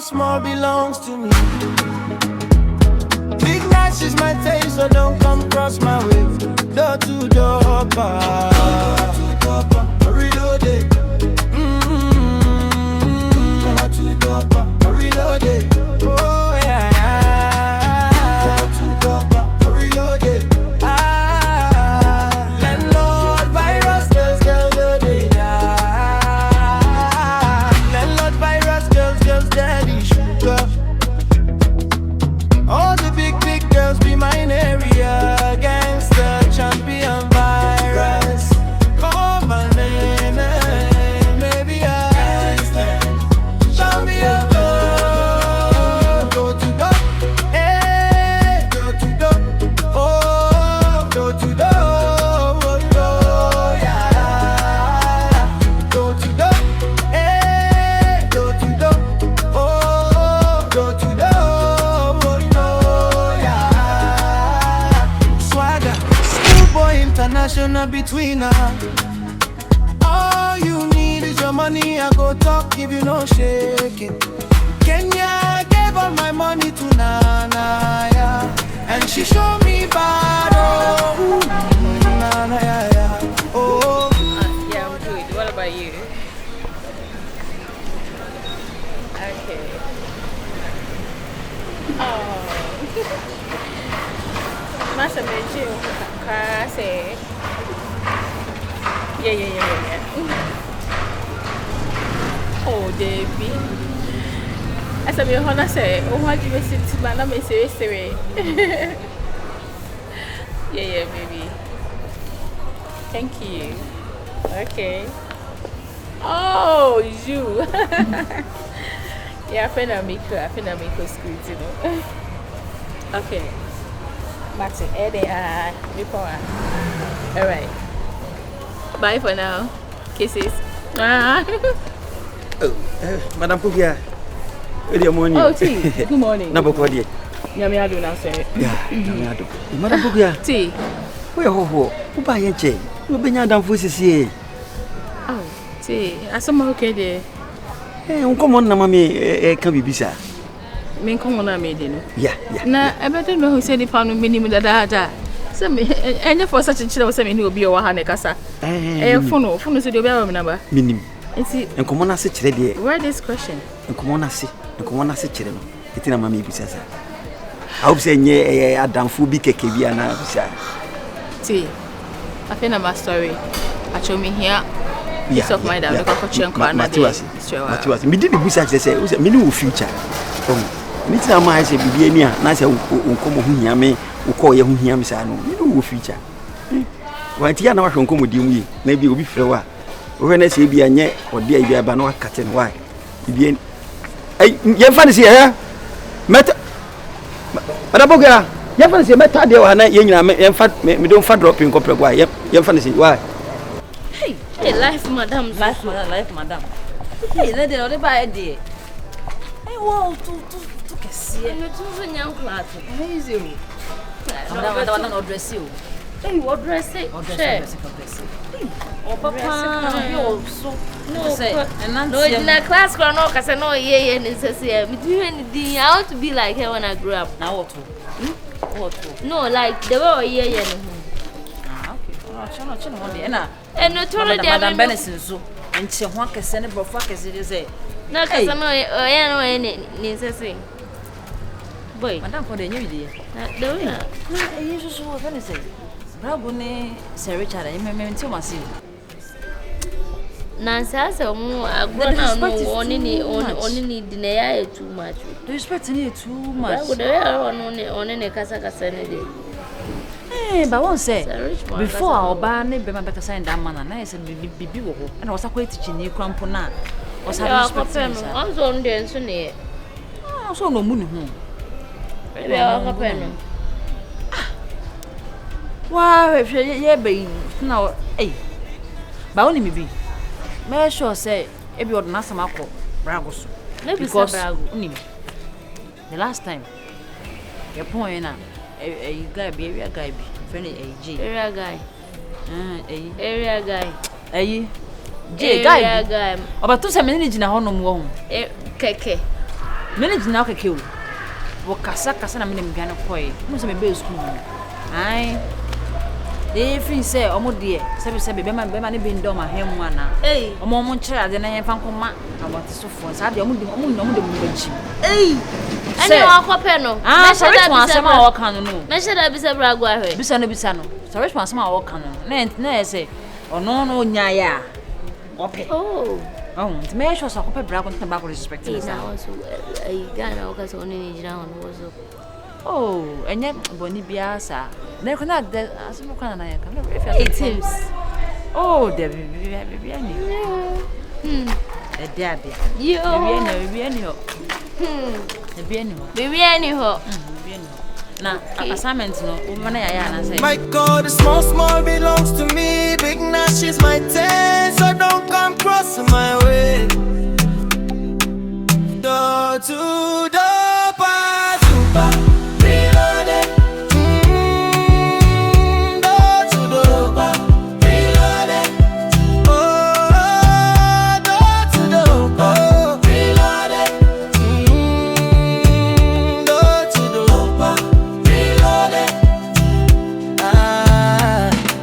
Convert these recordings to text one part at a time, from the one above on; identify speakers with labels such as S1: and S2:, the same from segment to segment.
S1: small belongs to me. Big Nash is my taste, so don't come cross my way. Door to door, reloaded. Door to door, reloaded. Oh yeah. Door to door, reloaded. Landlord virus, girls, landlord virus, girls, daddy sugar. All the big girls be mine area. Gangster, champion virus. Call my name, maybe gangster, champion. Go to door, go to door, oh, go to door, oh, yeah. Go to door, go to door, oh, go to door, oh, yeah. Swagger, schoolboy international between us. All you need is your money, I go talk if you no shake it. Kenya gave all my money to Nana, yeah. And she showed me bad, oh, Nana, yeah. Oh.
S2: Yeah, I'm good. What about you? Okay. Oh. Masa meji kasi. Yeah. Oh, Debbie. As I'm your say, oh, what you sit to my name is Yeah, baby. Thank you. Okay. Oh, you. Yeah, I feel I'm school, you know. Okay. Max, before. All right. Bye for now. Kisses.
S3: Oh, Madam Pugia. Good morning.
S2: Oh, tea. Good morning.
S3: Number 40.
S2: Yami ado now, sir.
S3: Yeah, Yami ado. Madam Pugia.
S2: Tea.
S3: Where ho? Who buy a chain? Who been your damn pussy?
S2: Oh, tea. I somehow okay there.
S3: Hey, come on, Nammy, can be bisa.
S2: Men come on, I made it.
S3: Yeah.
S2: Now, I better know who said he found minimum that. Some and for such a child, some who will be over Hanekasa. Eh, phone said you'll be our number.
S3: Minim.
S2: And
S3: come on, I sit ready.
S2: Where this question?
S3: And come on, I sit. And come on, I sit. It's in a mammy bisa. I hope say ye a damn fubi kekiana bisa.
S2: See, I think I'm a story. I show me here. Peace of mind. I'm looking for Chenko and
S3: Matuas. Me did the research. They say it was a minimum future. Mr. Miles, a Bibiania, nice, uncommon Yame, who call you Yam Sano. Minimum future. Why, Tiana was come with you, maybe you'll be flower. When I say be a net or dear Yabano cut and why. Bien. Hey, you fancy here? Meta Madaboga, you fancy Meta, dear, and I fat me don't fat drop in copper. Why, you fancy why?
S2: Hey, life, madam.
S4: Life, madam. Hey, let the other buy a day. Hey, wow, to see.
S2: And it's a young class.
S4: Amazing. I don't dress you.
S2: Hey, what dress it?
S4: Oh, Papa, you so
S2: no,
S4: say, and
S2: no, in a class, because I know, yeah, and it's a I want to be like her when I grew up.
S4: Now, what? No,
S2: like the way, yeah.
S4: Okay.
S2: And no,
S4: Madam Benison, so, and she won't send a brofuck as it is.
S2: No, because I know any necessary. Boy,
S4: Madam, for the new idea.
S2: No,
S4: I usually so offensive. Brabune, Sir Richard, I remember to myself.
S2: Nancy, so I only need dinner too much.
S4: Do you expect any too much?
S2: Would on any Casaka Senate?
S4: But one say, before our ban, be my better sign that man, and I said, be and I was a quite teaching you crampona. Was having
S2: I'm on the engineer.
S4: Oh, so no moon home. Wow, if you're being now, eh? But only me be. May I sure say, if you're not some apple, Bragos. Because the last time, your point now, a guy be a guy, friendly a G.
S2: Area guy.
S4: Area guy. A J guy.
S2: Guy.
S4: About 2 minutes in a home.
S2: Keke.
S4: Manage now okay. Wo kasa na me dem gane koy. Mo se me be school. Ai. They feel say omo de se be ma ne be ndom ahemu ana. Omo nkyere ade na yemfa nkoma about so for. Sa de omo de banchi.
S5: Ani akopɛ no.
S4: Na sheda bi asema a woka no no.
S5: Na sheda bi se brago ahwe.
S4: Bisa no. So which asema a woka no. Na say ono no nyaye a. Ope.
S5: Oh,
S4: to me sure so akopɛ brago ntan ba ko respect me.
S5: na also Ghana oka so oni ni jira hono so.
S4: Oh, enye boni bia sa. Na ko na asema ko na ya ka.
S5: It seems.
S4: Oh, there be any. There.
S5: Yo.
S4: Be any ho. Be any ho.
S5: Baby anyhow.
S4: Na assignment no woman ya na say.
S1: My God, the small belongs to me. Big Nash is my 10, so don't come crossing my way. Door to door, pass to pass, reloaded. Door to door, pass, reloaded. Oh, door to door, pass, reloaded. Door to door, pass, reloaded.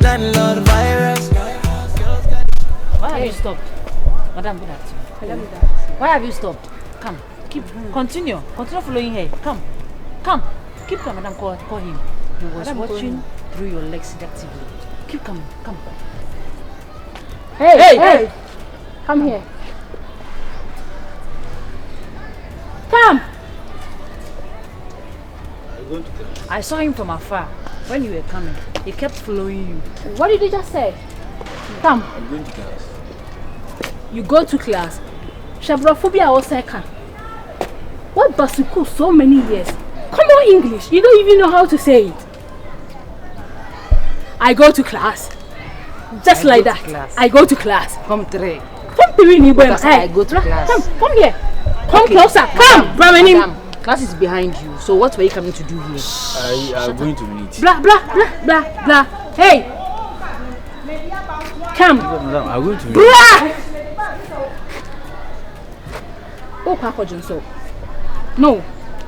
S1: Landlord virus.
S4: Why have you stopped? Madam, good afternoon. Why have you stopped? Come. Continue following her. Come. Keep coming, madam. Call him. He was watching through your legs seductively. Keep coming. Come.
S2: Hey. Come here. Come.
S4: I saw him from afar when you were coming. He kept following you.
S2: What did you just say? Come.
S3: I'm going to class.
S2: You go to class. Shabrophobia or second. What basuku so many years? Come on, English. You don't even know how to say it. I go to class. Just like that. I go to class.
S4: Come three.
S2: Come to me,
S4: Because I go to class.
S2: Come here. Come closer. Come, Brahmanim.
S4: Madam, class is behind you. So what were you coming to do here?
S3: I am going to meet.
S2: Blah. Hey. Come.
S3: Madam, I'm going to meet.
S2: Blah. Oh, Papa Johnson. No.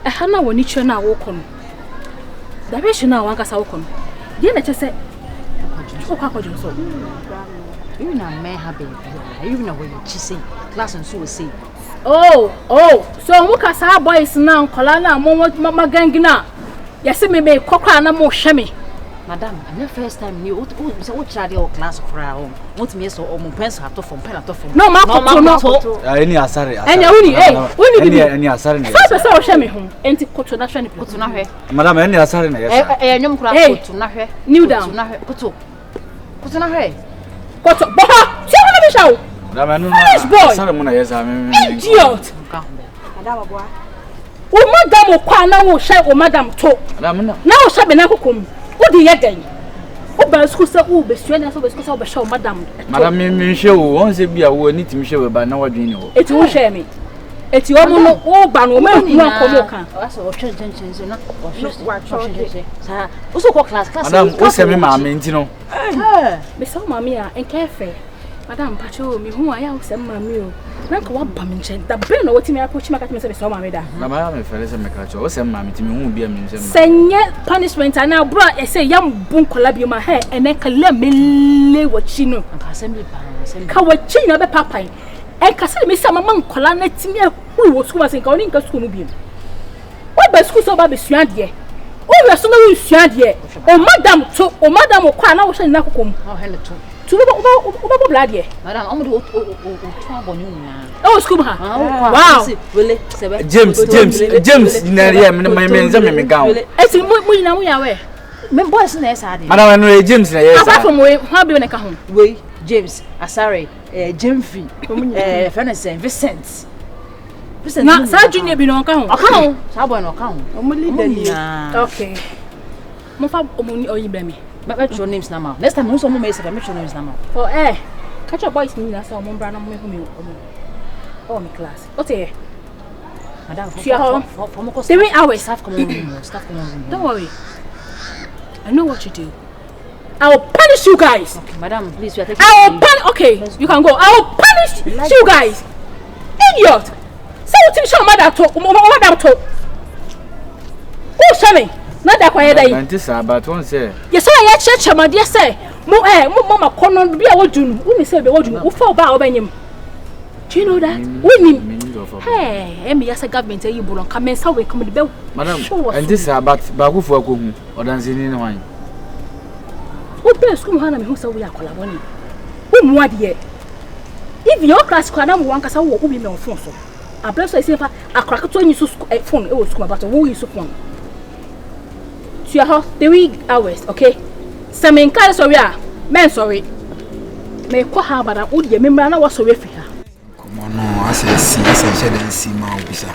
S2: I had no one each now walk on. The patient now wants to walk on. Then I just said, oh, Papa Johnson.
S4: You know, may have been. You know what you say. Class and so say.
S2: Oh. So look at our boys now. Colana, Mama Gangina. Yes, me coca and more shame.
S4: Madam, I'm the first time you what child your class crowd. What me so or pencil have to from pen to from.
S2: No, Marco.
S3: Any asari.
S2: And you
S3: any asari.
S2: So shame home. And to coach na shame put na hwe.
S3: Madam, any asari na yes.
S4: Nyom kra put na hwe.
S2: Kneel down.
S4: Put na hwe.
S2: Put boha. See what me show.
S3: Madam, no. Asari mo na yes.
S2: Idiot. Madam boy. O madam o kwa na wo hye o madam to.
S3: Madam no.
S2: Na wo hye be na kokom. What do you get? Oh, but school say, oh, but students always go to show, madam.
S3: Madam, me show. Once be a woman need to show, but now what do you know?
S2: It will share me. It's your own. Oh, but no man, no come.
S4: That's what children not. Sir, also class.
S3: Madam, what's me, mamma? You know.
S2: Miss Mamma and Cafe. Madam Pacho, me who I am, some mammy. Rank one bumming, the brain of what me approach my cat, Miss Mamma.
S3: Madam, if I listen, my catch, what's a mammy to me won't be a museum.
S2: Send yet punishment. I now brought, I say, young boom collab my hair, and then can let me lay what she know.
S4: Assembly,
S2: Kawachina, the papa. And Cassandra, Miss Mamma, Colana, who was who was in calling a school. What by school so bad is Swandia? Oh, we are so no Swandia. Oh, madam, to, oh, madam, or Kana was in Nakum.
S4: Oh, hello,
S2: to blood, yeah.
S4: Madam, I'm going to trouble you now.
S2: Oh, school, wow.
S3: James, Naria, my men, some gown.
S2: I see we now we are aware.
S4: Boys, Madam,
S3: I know James,
S2: apart from where, how be when I come home?
S4: Wait, James, sorry, Jimfy, Fenison, Vincent.
S2: Now, Sergeant, you be no account.
S4: Account, Sabon account.
S2: Okay. Mofa omuni oyi blame.
S4: But your name's now. Next time, also, may say, your name's now.
S2: For catch your boys, me, that's all, Mombrana, me, oh, my class. Okay.
S4: Madam,
S2: for 3 hours.
S4: Staff come on,
S2: Don't worry. I know what you do. I will punish you guys.
S4: Okay, madam, please, we are taking.
S2: I will punish. Okay, you can go. I will punish you guys. Idiot. So what you show madam to? Who show me? Not that quiet day.
S6: But one say.
S2: Yes, I church my dear say. Mama kono bi a wodun. Who me say be wodun. Who fall ba obenyim. Do you know that? Hey, me as a government you bulon come and say we come the bell.
S6: Madam, and this about who for go or dancing in wine.
S2: Who be school hana me who say we are collaboni. Who mo de if your class kwa na mo wan kasa wo bi me on phone so. I bless say fa akraka to yin so phone e wo school about wo yin so phone. To your house 3 hours, okay? Some in car sorry, men sorry. Me ko ha bada wo de me mra na wo sorry fi ha.
S7: Come on, no, I say see ma obisa.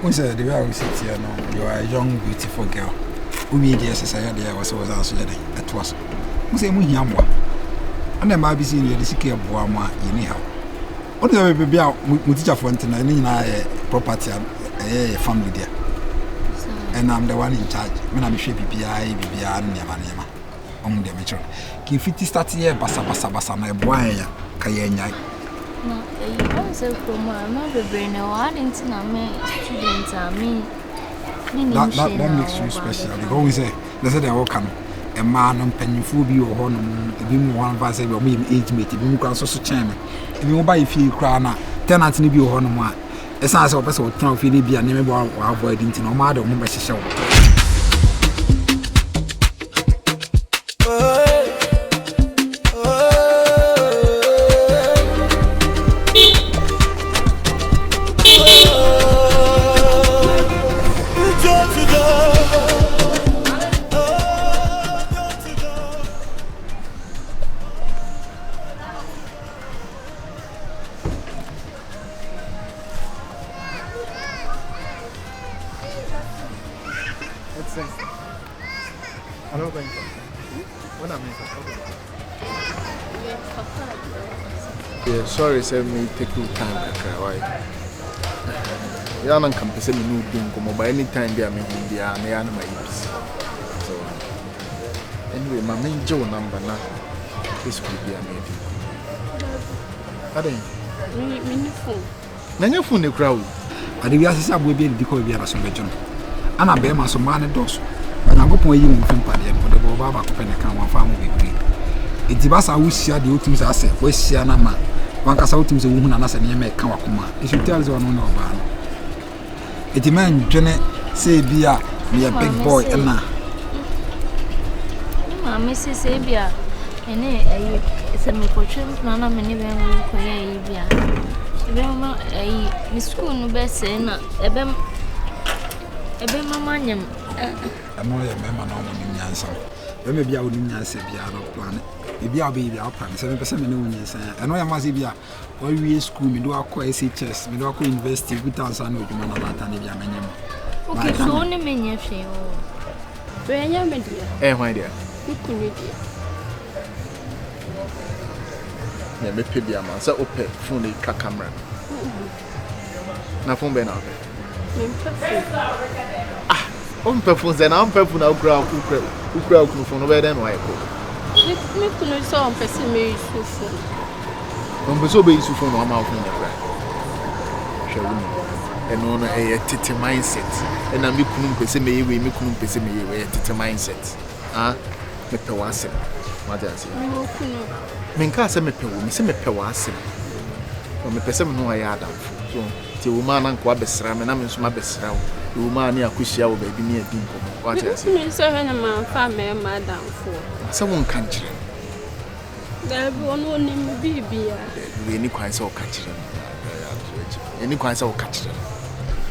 S7: We say the way we sit here now, you are a young beautiful girl. We dey exercise there was also there. It was. We say mu hiamwa. And then my be seeing the sike boa ma anyhow. What the baby mu teacher for ntina ni na property family there. And I'm the one in charge. Me na me hwe bibia nema. On the metro. Ki fiti start here basa na boa ya kayenya.
S5: No, you say from my brain I didn't know me students are me. That
S7: makes you special. They always say they say they all come. A man on pennyful be or honor, if you one of us say your age mate, if you can so chairman. If you buy if you crown, tenant to be your honor. As I saw, person will try to be a name or avoiding to no matter whom I show.
S8: Yeah, sorry, sir, me take you time kakra, why? Yeah, I'm camping me no doing come by any time they are making the army my hips. So anyway, my main Joe number now. This could be a maybe. I didn't. Then you phone the crowd.
S7: I did ask we be the call via some region. And I bear my some man dos. And I go for you in Padi and for the Baba Copen account one farm will be. It's the bus I wish you had the ultims I said, West Sianama. One cast out to the woman and as a name Kawakuma. If you tell one no ban. It's a man, Jenny, say, be a big boy, and now.
S5: Mrs. Sabia, and it's a portrait, none of many women a Miss School best saying a bem mamma.
S7: I'm not a member of the answer. Maybe I wouldn't answer the other planet. Maybe I'll be our plan 7% millions. I know I must be a we school, me do a quiet chess, me do a university, good answer, no, you man about an Indian.
S5: Okay, so only many of you. Where are you, dear?
S8: My dear.
S5: You could
S8: Yeah, me pay a man, so open phone camera. Na phone be na open. On purpose and on purpose now crowd who crowd phone over then why go.
S5: Me couldn't saw on person me so phone.
S8: On so be so phone one mouth in the crowd. Show me. And on a tete mindset. And I me couldn't person me couldn't person me a tete mindset. Ah, me pe wasem. What I say.
S5: Me couldn't.
S8: Me nka se me pe wo, me se me pe wasem. O me pese me no ya adam. So ti wo ma na nko abesra me na me nso ma besra wo. The woman near Kushia will be near Dinko. What is it?
S5: So, when a man found me, madam, for
S8: someone country.
S5: There will only be
S8: any quite so catching. Any quite so catching.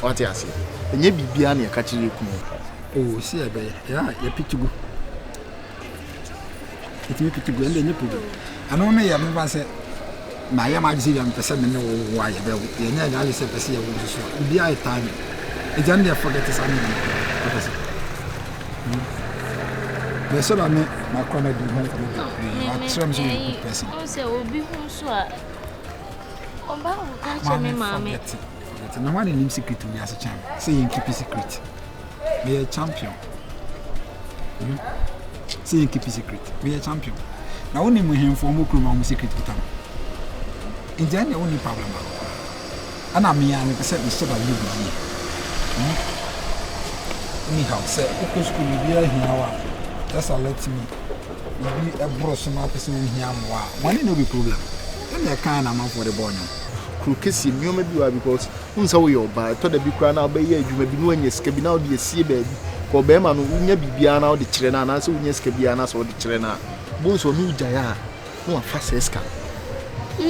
S8: What I say? And you be beyond your catching.
S7: Oh, see, yeah, you pick to go. It may pick to go and then you put it. And only I never said, my majesty and the 7 why the analysis of the be I time. It's only a forget his animal. They said I made my corner do home for me.
S5: I say, will be home so. About me, mammy.
S7: No one in him secret to me as a champ. Saying keep a secret. Be a champion. Saying keep a secret. Be a champion. Now only with him for more secret with him. in the only problem. And I mean, I'm percent instead of you. Anyhow, say, okay, school will be here. Just let me be a brosoma person here. Money no be problem. Then they kind of for the boy.
S8: Krokesi mi o me biwa because unsa we oba to da bi kra na oba ye adwuma bi no anya sika bi na odi esie ba bi ko be ma no unya bibia na odi kire na na se unya sika bia na so odi kire na bo so mi ujaya no afa seska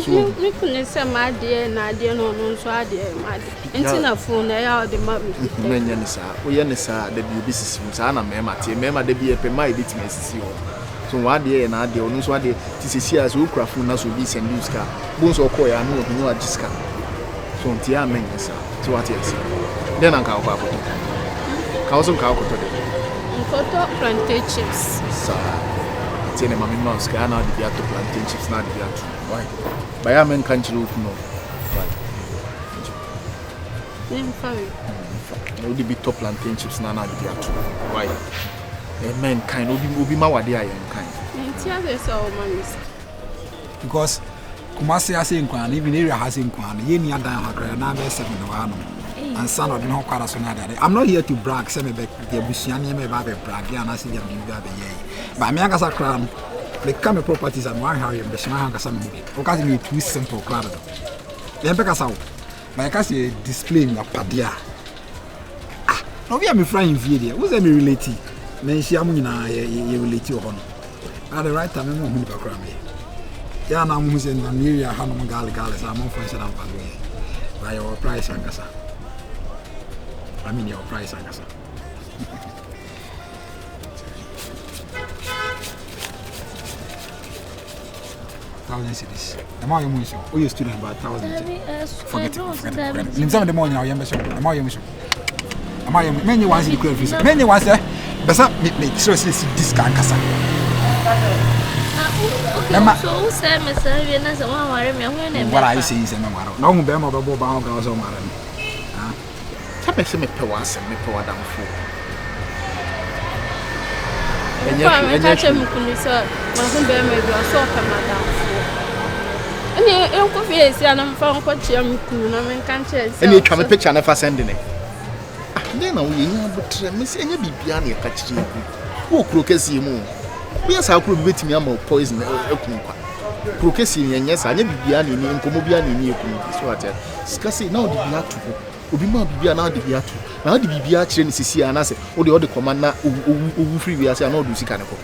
S9: so mi kunu se ma de na de no no so ade ma de enti na phone na ya odi ma
S8: me nya ni sa o ye ni sa da bi obi sisi sa na me ma te me ma da bi e pe ma e bitime sisi o so what day na de onu so ade ti sisi as wo kra phone na so bi send news ka bon so ko ya no no ajiska so nti a men sa ti what yes then an ka ko akoto ka o so ka akoto de
S9: nkoto plantain chips
S8: sa ti ne mami mouse ka na de bia to plantain chips na de bia to why ba ya men kan chiro no why
S9: nem fawe
S8: no de bi to plantain chips na de bia to why men kind obi ma wade ayen kind
S9: enti a so o mamis
S7: because Kumasi has in Kwan, even area has in Kwan, Yeni and Diana, now 7 and son of no Carasonada. I'm not here to brag, send me back the Busiani, may have a brag, and I see them do that. But Miagas crown, the common properties and one Harry and the Shmanga some movie, because me too simple crowd. Then Pecas out, my Cassie displaying a padia. Ah, no, we are me frying video. Who's any relative? Men she amuna, you relate to her. At the right time, I'm going to cram me. Yeah, now I'm using the new year. I'm going to I'm on for some by your price, Angasa. I mean, your price, Angasa. Thousand cities. The more you move, all your students about 1,000. Forget it. In some of the morning, I am the more you move. Many ones in the crayfish. Many ones there. But make sure this can Angasa.
S5: So Sam is a one worry me when
S7: what I see is a no Bema Bobo Bounce on Maran.
S8: Tap me pewas and me power down for.
S9: and you catch him kunisa when be me do so come down for and you go face and I'm from what you na men kan chance
S8: and you try me picture na fa sending it then na we nya but me say nya bibia na e ka kire wo krokesi mu we are sakuru betimi am poison ekunkwa krokesi yenye sa nya bibia na ni nkomo bia na ni ekun so ate skasi na odi bia to obi ma bibia na odi bia to na odi bibia kire ni sisi ana se odi command na owu free we ase na odi sika ne ko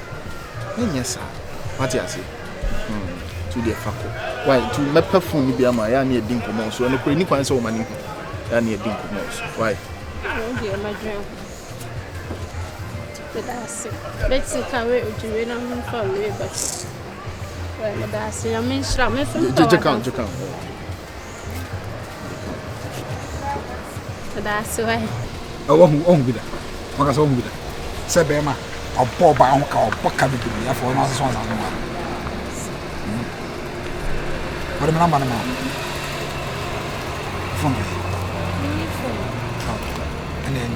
S8: yenye sa ate ase to the fako why to me perfume bia ma ya na edin komo so no ko ni kwan se o mani ya na edin komo so why
S9: okay my dream that's it. Let's see how we do it. I'm for me, but well, that's it. I mean, shram me from
S8: Jakan.
S9: That's why.
S7: Oh, be there. What is on with it? Say, Bema, I'll pour by on our pocket to be for another song. What am I now? From and then,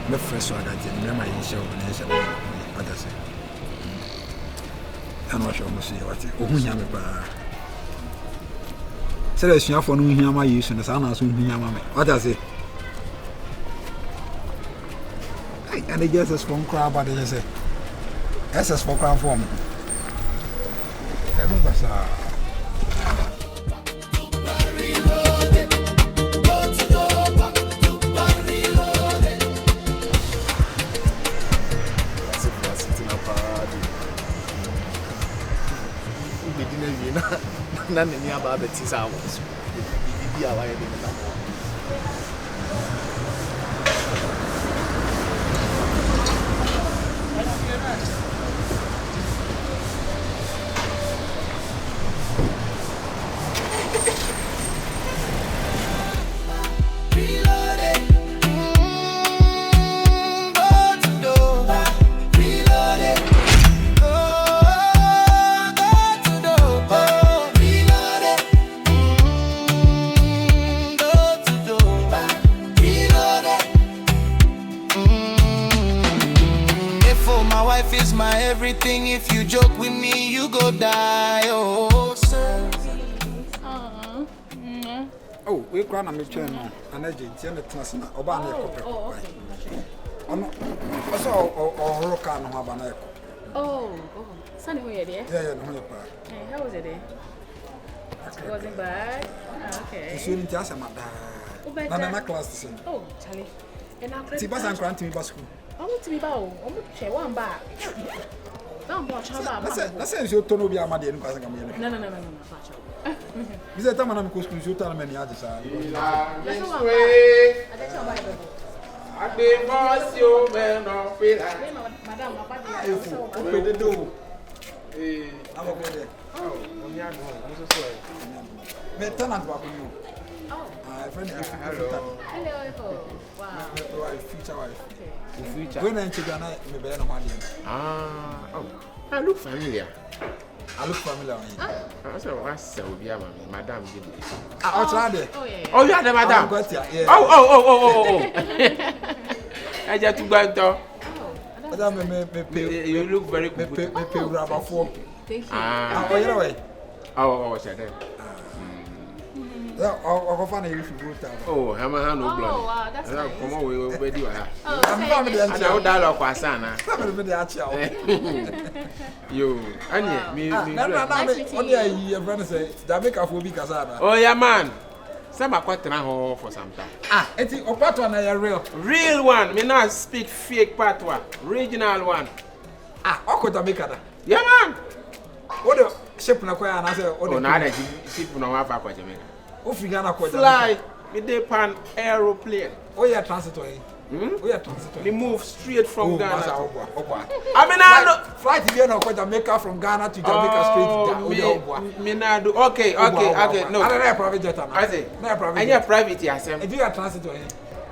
S7: the first one I did, remember you show when I said, what I say. I'm not sure what you have. Say, there's enough for no Yama use and the sound as soon Yama. What I say. And they just as from crowd, but they say, as for crowd form.
S8: na ni aba betisa awos bibi awa ye de na
S1: everything. If you joke with me, you go die. Oh, sir.
S9: Oh,
S7: Oh, we cry na me twen no. An agent and the transna oba na ekope.
S2: Oh, okay.
S7: Ono. Oso o roka no aba na eko.
S2: Oh. Sunny, who you there?
S7: Yeah, no pa.
S2: Hey, how was it there? It wasn't bad. Okay.
S7: So you tell some da. Na class the same.
S2: Oh, Charlie. And I
S7: Ti basa grant me ba school.
S2: I'm to be bow. I'm to share one bar. Don't watch how about.
S7: Na say you to no be amade no kwasa kam ye.
S2: No.
S7: Bize tama na me ko school you tell me ni ade sa.
S10: Agbe boss yo me no feel like.
S2: Madam,
S7: O pe de do. I'm go there.
S10: Oh, on ya go. I'm so sorry.
S7: Me tenant ba ko no.
S2: Oh.
S7: Friend
S10: Hello.
S2: Wow.
S7: My future wife.
S10: The future.
S7: When I check na me be na hwade.
S10: Oh. I look familiar.
S7: I look familiar.
S10: I said, what's Saudi, madam?
S7: I'll try there.
S2: Oh, yeah.
S10: Oh, you are the madam.
S7: Yeah.
S10: Oh. I just to go and talk.
S7: Madam,
S10: you look very good.
S2: Thank you.
S7: Oh, you know way.
S10: Oh, shut up.
S7: I'll find a if you go.
S10: Oh, I'm a no blood.
S2: Oh, wow, that's nice.
S10: Come on, we will do it.
S7: I'm family and
S10: I dialogue was sana.
S7: family the actual.
S10: You, Anya, me.
S7: Only a year, friend say, Jamaica will be Casada.
S10: Oh, yeah, man. Some are quite home for some time.
S7: It's a part one, a
S10: Real one. Me not speak fake patois. Regional one.
S7: Oko Jamaica.
S10: Yeah, man.
S7: What the ship na kwaya na say,
S10: Oh, now that ship no have for Jamaica.
S7: O Figana kwa
S10: Fly with the pan aeroplane.
S7: Oh, yeah, transitory. Oh, yeah, transitory.
S10: They move straight from Ghana.
S7: I mean, I know. Flight if you know Jamaica from Ghana to Jamaica straight.
S10: Me not do. Okay. No.
S7: I don't have private jet.
S10: I say.
S7: No private.
S10: I have private here.
S7: If you are transitory.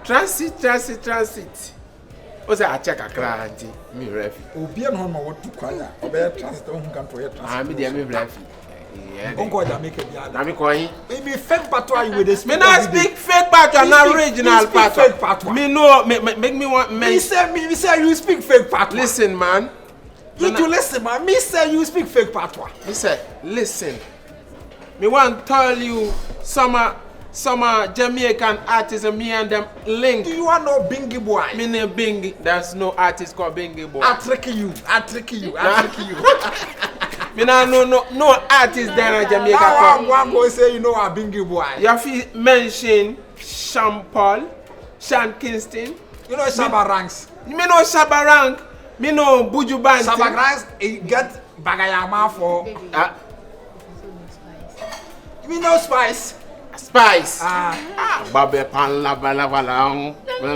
S10: Transit. O say I check a client. Me refi.
S7: Obi no ma what to kwaya. Obe transit who can to transit.
S10: Ah, me dey me refi. Yeah.
S7: Unko Jamaica bia.
S10: Na me coin.
S7: Maybe fake patois you with this.
S10: Me not speak fake patois, na original patois. Me know make me want
S7: me say you speak fake patois.
S10: Listen, man.
S7: You to listen, man. Me say you speak fake patois.
S10: Me say listen. Me want tell you some Jamaican artists and me and them link.
S7: Do you want no Bingy boy?
S10: Me name Bingy. There's no artist called Bingy boy.
S7: I trick you.
S10: Me nah no artist there in Jamaica.
S7: Now one go say you know a Bingy boy.
S10: You have to mention Sean Paul, Sean Kingston.
S7: You know Shabba Ranks.
S10: Me know Shabba Rank. Me know Buju Banton.
S7: Shabba Ranks get Bagayama for. Me know Spice.
S10: Babe pan la long.
S7: You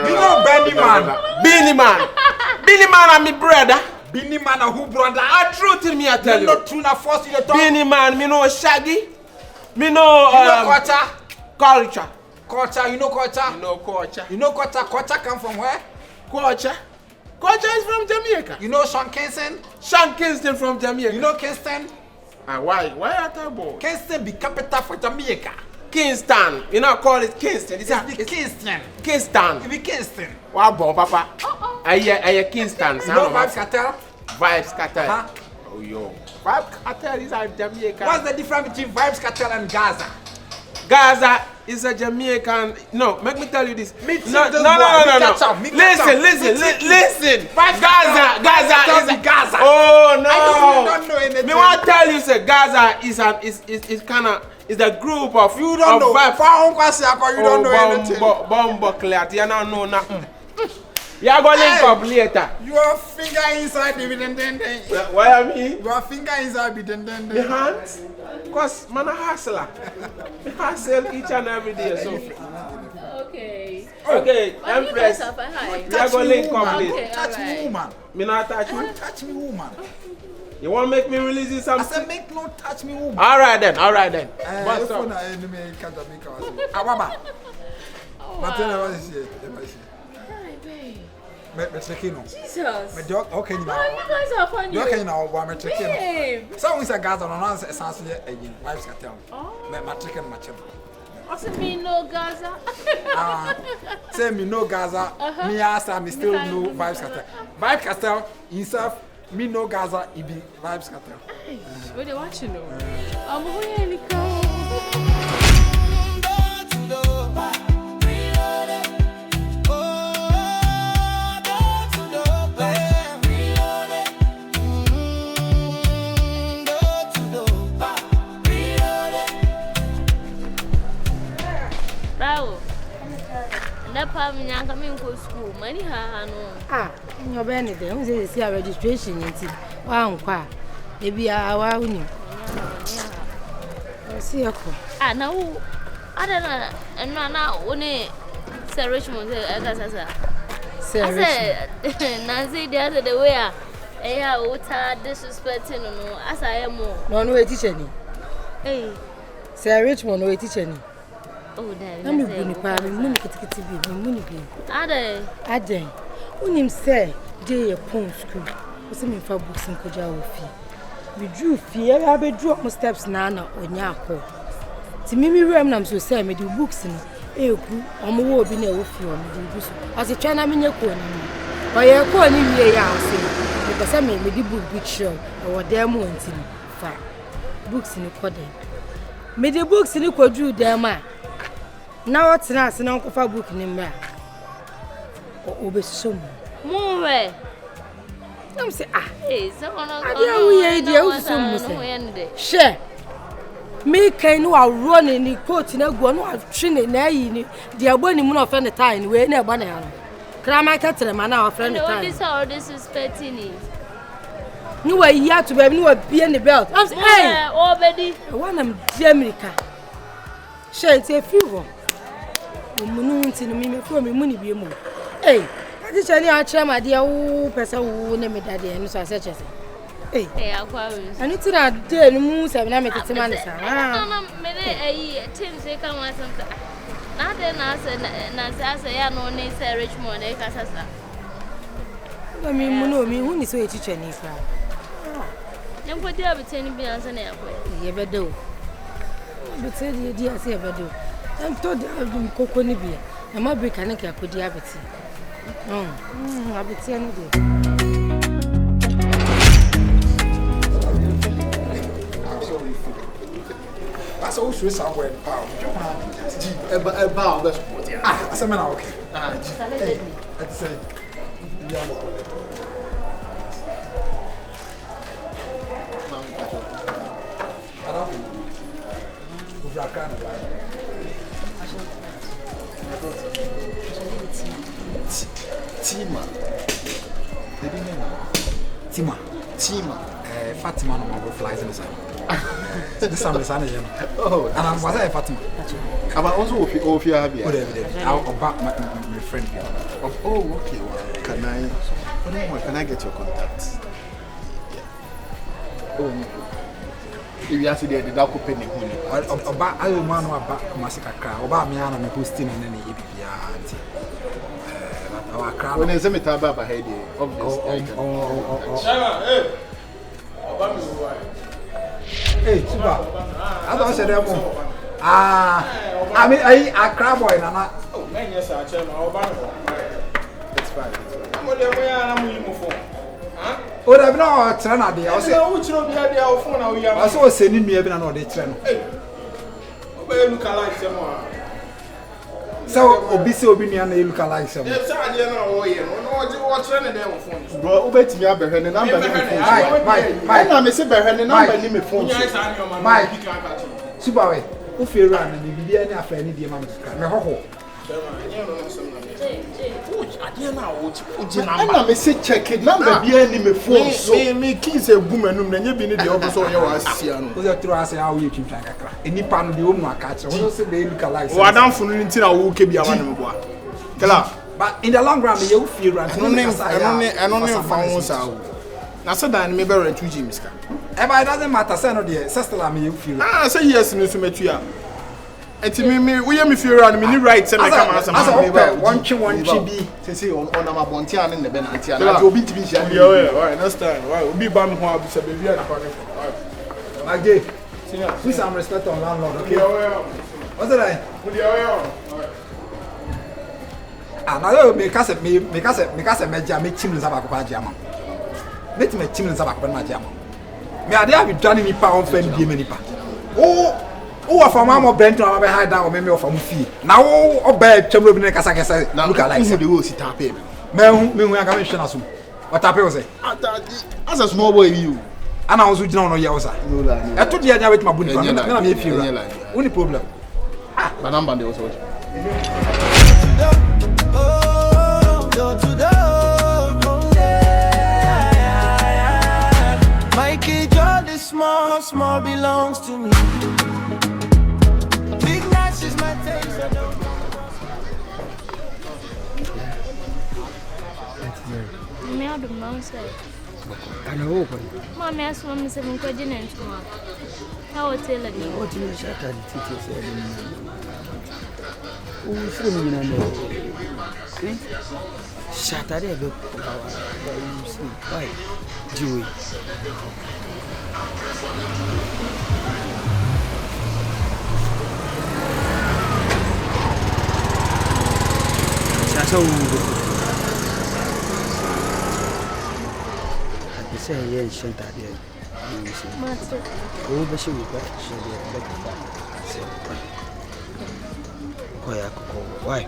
S7: know Benny Man.
S10: Billy Man and me brother.
S7: Benny Man and who brother?
S10: True to me I tell you.
S7: Not true na force you talk.
S10: Benny Man, me know Shaggy. Me know culture.
S7: You know culture? You know culture? Culture come from where?
S10: Culture is from Jamaica.
S7: You know Sean Kingston?
S10: Sean Kingston from Jamaica.
S7: You know Kingston?
S10: Why are you about?
S7: Kingston be capital for Jamaica.
S10: Kingston. You know call it Kingston. It's
S7: Kingston.
S10: Kingston.
S7: It be Kingston.
S10: Wow, bon, papa. I Kingston.
S7: You know Vibes Cartel?
S10: Vibes Cartel.
S7: Huh?
S10: Oh, yo. Vibes Cartel is a Jamaican.
S7: What's the difference between Vibes Cartel and Gaza?
S10: Gaza is a Jamaican. No, make me tell you this. No. Listen. Gaza is
S7: Gaza.
S10: Oh no.
S7: I don't know anything.
S10: Me want to tell you, say Gaza is kind of a group of
S7: you don't know. You don't know anything.
S10: Bomb clear. You don't know nothing. You are going to link up later.
S7: Your finger inside the dendende.
S10: Why am I?
S7: Your finger inside the dendende.
S10: The hands? Because man a hustler. I hustle each and every day. So.
S2: Okay.
S10: Okay, Empress. We are going to link up later.
S7: Touch me, woman.
S10: Me not touch you?
S7: Touch me, woman.
S10: You want to make me release you something?
S7: I said make no touch me, woman.
S10: All right then.
S7: What's up?
S2: Jesus.
S7: Me dog okay ni
S2: Oh, you guys are funny.
S7: You can now wa me chicken.
S2: Babe.
S7: So we say Gaza no na sense again. Wives can tell.
S2: Oh.
S7: Me ma chicken ma chim.
S2: Also me no Gaza.
S7: Say me no Gaza. Me answer me still no Vibes Cartel. Vibes Cartel himself me no Gaza he be Vibes Cartel.
S2: What they watching though? Who you
S5: Papa, me young coming to school. Money, no.
S11: Your benefit. Who says your registration? One qua. Maybe I will. See a call.
S5: No. I don't know. And now, only Sir Richmond, Nancy, the other way. What are disrespecting? No, as I am more. No, teaching. Hey, Sir Richmond, no teaching. Oh, damn. I'm going to buy me money to be money. I dare. When him say, Day upon school, was some for books and Koja fee. We drew fear, I be drop my steps nana or Yako. To me, remnants will say me do books in I'm a war being a wolf as a China miniature. By a corny year, I'll say, because I made me book big show or damn one thing. Fine. Books in the coding. Made the books in the quadru, damn man. Now what's nice and uncle for book in him. Or over some more. I'm saying, someone share. Me can no run in the coat in a go no chin in the abonning moon of any time we never banana. Crama catcher, man, our friend. All this is petting. No way yet to be no be in the belt. I'm saying, already one of Jamaica. Share it's a few. Moons in me for me money be more. Hey, I just tell you, I try my dear person who name me daddy and so I said, hey, I need to that dear moons have never met the man. Tim say, come on, something. Not then I say, I know, they say Richmond, I mean, me, who is so teacher? Then what do you have a 10 billions an airport? You ever do. But say, dear, say, ever do. I'm told I've been cocoa beer. I might be connected. I could have it. I'll be telling you.
S7: That's also somewhere in power. About the sport. As a man, okay. Let's say, Tima. Fatima no more flies in the sun. This summer is on again. Oh, and I was a Fatima. About also if you have I'll back my friend here. Oh, okay. Well, can I get your contacts? Oh, if you ask the dark opening, about I will man about Masaka, about me and hosting in any EPR. When is a metaba by head? Hey, super. I don't say them. I mean, I crab boy, Nana. Oh, man, yes, I tell my it's fine. I'm going to phone. Oh, I've no trainer there. I say, which will be the phone. I saw sending me every another trainer. Hey, look alike some. So, obisi opinion na look alike some. Yes, I know. Oh, yeah. No, what trainer there phone. Bro, obeti me abe hene number me phone. Mike, na me say be hene number ni me phone. Mike, super way. O fe run na bibi ani afa ni die ma me ka. Me hoho. I may say check it. Number be any me phone. So me kiss a woman na nye bi ni de oboso ye wa asia no. Ozo tro ase how you keep track akra. Eni pa no de o mu akache. Ozo say dey look alike. O adam funu ni ntina wo ke bia ma ne mboa. Kala. But in the long run you feel run. No name fa won sa wo. Na so dan me be rent 2 G's ka. E ba it doesn't matter say no dey. Sister la me you feel. Say yes no so metua. Enti me we me feel run me ni right say me come answer me one chibi say on am abonti an ne be na anti an obi tibi hia me all right next time why obi ba me ho abi say be bia na pa all right again put some respect on landlord okay what's that now me ka say meja me chim nza ba ko aja ma me ti me chim nza ba ko na aja ma me ade abi dwane ni pa on fan bi me ni pa oh for mama bent to be hide down me of am fee na wo oba twam bi ne kasa kasa look alike say the wo si tape me hu aka me hwe na so what tape wo say as a small boy you ana wo so gina no ye wo sa e to dia nya wet ma bu ni na me feel uni problem ah my number dey also
S1: small, small belongs to me. Big Nash is my taste.
S5: Me out of monster.
S3: I know.
S5: Mamma asked Mamma 7 continents. How will tell you?
S3: What you shut at the teachers? Oh, from you. Shut at it. Why? Joey. Say yeah, shut that there. Oh, but she will get she why?